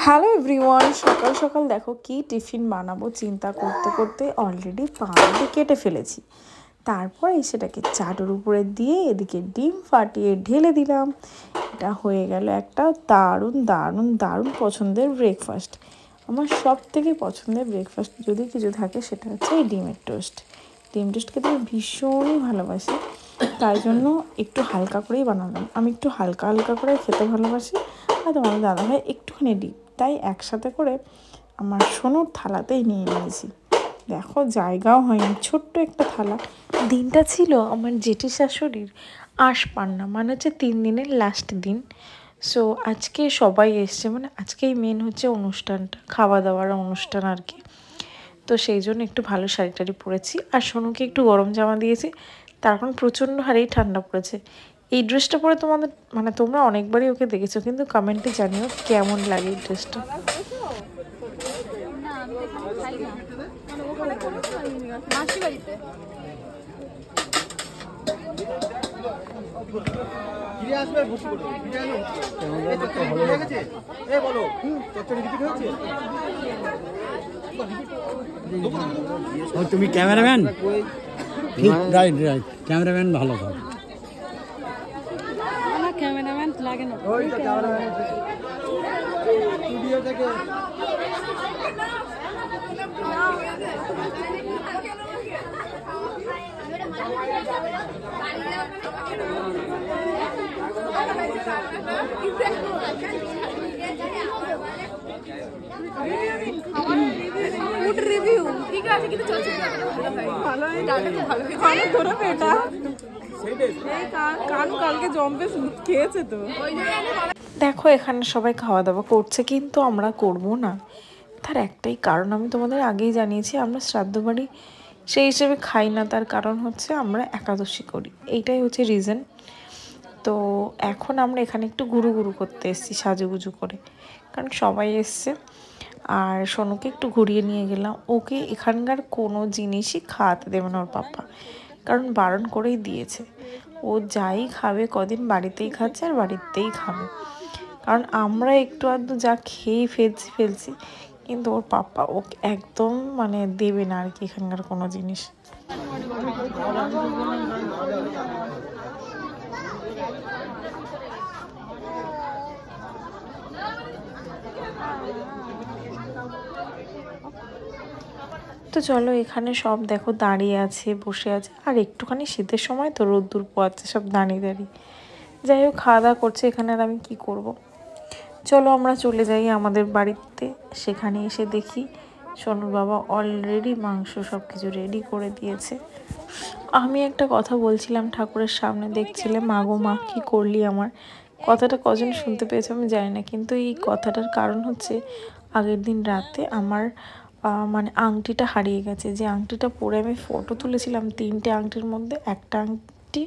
Hello everyone, সকাল সকাল দেখো কি টিফিন বানাবো চিন্তা করতে করতে অলরেডি পাউরুটি কেটে ফেলেছি। তারপর সেটাকে চাটুর উপরে দিয়ে এদিকে ডিম ফাটিয়ে ঢেলে দিলাম। এটা হয়ে গেল একটা দারুণ দারুণ দারুণ পছন্দের ব্রেকফাস্ট। আমার সব থেকে পছন্দের ব্রেকফাস্ট যদি কিছু থাকে সেটা হচ্ছে এই ডিমের টোস্ট। ডিম টোস্ট খেতে ভীষণই ভালোবাসি, তাই জন্য একটু হালকা করেই বানালাম। আমি একটু হালকা হালকা করে খেতে ভালোবাসি, আর তোমাদের দাদাভাই একটুখানি ডিম, তাই একসাথে করে আমার সোনুর থালাতেই নিয়ে নিয়েছি। দেখো জায়গাও হয়নি, ছোট্ট একটা থালা। দিনটা ছিল আমার জেঠি শাশুড়ির আশপান্না, মানে হচ্ছে 3 দিনের লাস্ট দিন। সো আজকে সবাই এসছে, মানে আজকেই মেন হচ্ছে অনুষ্ঠানটা, খাওয়া দাওয়ার অনুষ্ঠান আর কি। তো সেই জন্য একটু ভালো শাড়ি টাড়ি পরেছি, আর সোনুকে একটু গরম জামা দিয়েছি, তার কারণ প্রচণ্ড হারেই ঠান্ডা পড়েছে। এই ড্রেসটা পরে তোমাদের মানে তোমরা অনেকবারই ওকে দেখেছো, কিন্তু কমেন্টে জানিও কেমন লাগে এই ড্রেসটা। তুমি ক্যামেরাম্যান? রাইট রাইট, ক্যামেরাম্যান ভালো ভালো। ক্যামেরাম্যান লাগে না। ফুড রিভিউ ঠিক আছে, কিন্তু চলছে ভালো খানা ধরো বেটা। এই কানু কালকে জম্পে খেয়েছে তো। দেখো এখানে সবাই খাওয়া দাওয়া করছে, কিন্তু আমরা করব না। তার একটাই কারণ আমি তোমাদের আগেই জানিয়েছি, আমরা শ্রাদ্ধ বাড়ি সেই হিসেবে খাই না। তার কারণ হচ্ছে আমরা একাদশী করি, এইটাই হচ্ছে রিজন। তো এখন আমরা এখানে একটু ঘুরু ঘুরু করতে এসেছি সাজুগুজু করে, কারণ সবাই এসছে। আর সোনুকে একটু ঘুরিয়ে নিয়ে গেলাম। ওকে এখানকার কোনো জিনিসই খাওয়াতে দেবে না ওর পাপা, কারণ বারণ করেই দিয়েছে। ও যাই খাবে কদিন বাড়িতেই খাচ্ছে, আর বাড়িতেই খাবে। কারণ আমরা একটু আধটু যা খেয়ে ফেলছি, কিন্তু ওর পাপা ও একদম মানে দেবে না আর কি এখানকার কোনো জিনিস। তো চলো, এখানে সব দেখো দাঁড়িয়ে আছে, বসে আছে, আর একটুখানি শীতের সময় তো রোদ্দুর পোয়াচ্ছে সব দাঁড়িয়ে দাঁড়িয়ে। যাই হোক, খাওয়া দাওয়া করছে এখানে, আর আমি কী করব। চলো আমরা চলে যাই আমাদের বাড়িতে। সেখানে এসে দেখি সোনুর বাবা অলরেডি মাংস সব কিছু রেডি করে দিয়েছে। আমি একটা কথা বলছিলাম ঠাকুরের সামনে, দেখছিলে মা গো মা কী করলি আমার। কথাটা কজন শুনতে পেয়েছো আমি জানি না, কিন্তু এই কথাটার কারণ হচ্ছে আগের দিন রাতে আমার মানে আংটিটা হারিয়ে গেছে। যে আংটিটা পরে আমি ফটো তুলেছিলাম 3টে আংটির মধ্যে একটা আংটি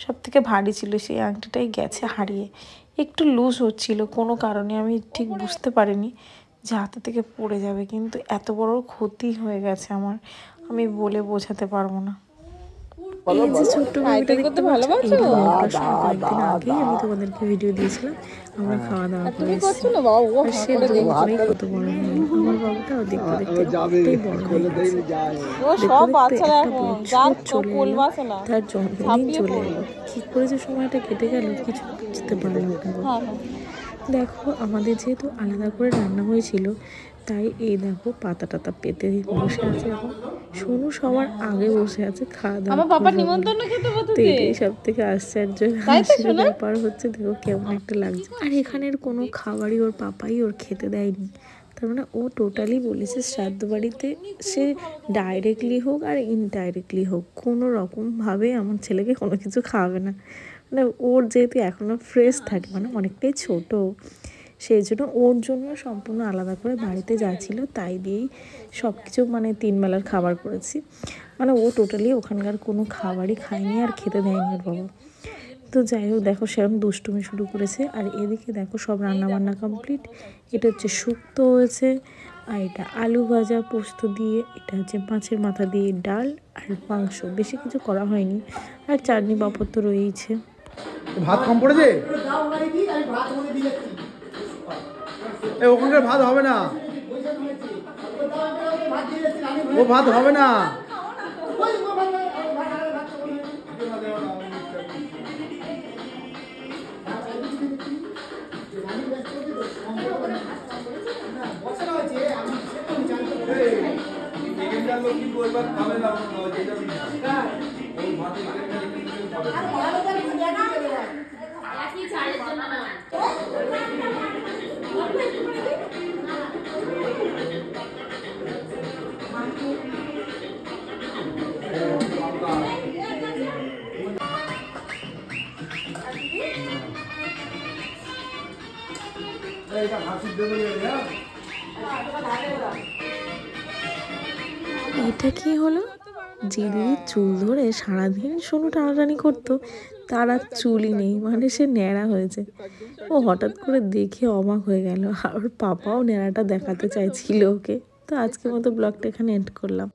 সব থেকে ভারী ছিল, সেই আংটিটাই গেছে হারিয়ে। একটু লুজ হচ্ছিল, কোনো কারণে আমি ঠিক বুঝতে পারিনি যে হাতে থেকে পড়ে যাবে, কিন্তু এত বড় ক্ষতি হয়ে গেছে আমার, আমি বলে বোঝাতে পারবো না। এই যে ছোট্ট মেয়েটা দেখতে পাচ্ছ, কয়েকদিন আগেই আমি তোমাদেরকে ভিডিও দিয়েছিলাম আমরা খাওয়া দাওয়া করেছি, আর সে 2 বছরই কত বড় হয়ে গেল। আমার বাবুটাও দেখতে দেখতে অনেকটাই বড় হয়ে গেছে। তার জন্মদিন চলে এলো, কি করে যে সময়টা কেটে গেল কিছু বুঝতে পারলাম না। দেখো আমাদের যেহেতু আলাদা করে রান্না হয়েছিল, তাই এই দেখো পাতা টাতা পেতে বসে আছে। এখন সোনু সবার আগে বসে আছে খাওয়া দাওয়া। এটাই সব থেকে আশ্চর্য ব্যাপার হচ্ছে, দেখো কেমন একটা লাগছে। আর এখানের কোনো খাবারই ওর পাপাই ওর খেতে দেয়নি। তার মানে ও টোটালি বলেছে শ্রাদ্ধ বাড়িতে সে ডাইরেক্টলি হোক আর ইনডাইরেক্টলি হোক কোনো রকমভাবে আমার ছেলেকে কোনো কিছু খাওয়াবে না। মানে ওর যেহেতু এখনও ফ্রেশ থাকে, মানে অনেকটাই ছোটো, সেই জন্য ওর জন্য সম্পূর্ণ আলাদা করে বাড়িতে যা ছিল তাই দিয়েই সব কিছু মানে 3 বেলার খাবার করেছি। মানে ও টোটালি ওখানকার কোনো খাবারই খায়নি আর খেতে দেয়নি ওর বাবা। তো যাই হোক দেখো সেরকম দুষ্টুমি শুরু করেছে। আর এদিকে দেখো সব রান্নাবান্না কমপ্লিট। এটা হচ্ছে শুক্তো হয়েছে, আর এটা আলু ভাজা পোস্ত দিয়ে, এটা হচ্ছে মাছের মাথা দিয়ে ডাল আর মাংস, বেশি কিছু করা হয়নি। আর চাটনি পাঁপড় তো রয়েইছে। ভাত কম পড়েছে। ওখানকার ভাত হবে না, ও ভাত হবে না। এটা কি হলো? যে দিদির চুল ধরে সারাদিন সোনু টানাটানি করতো তার আর চুলই নেই, মানে সে ন্যাড়া হয়েছে। ও হঠাৎ করে দেখে অবাক হয়ে গেল, আর পাপাও ন্যাড়াটা দেখাতে চাইছিল ওকে। তো আজকের মতো ব্লগটা এখানে এন্ড করলাম।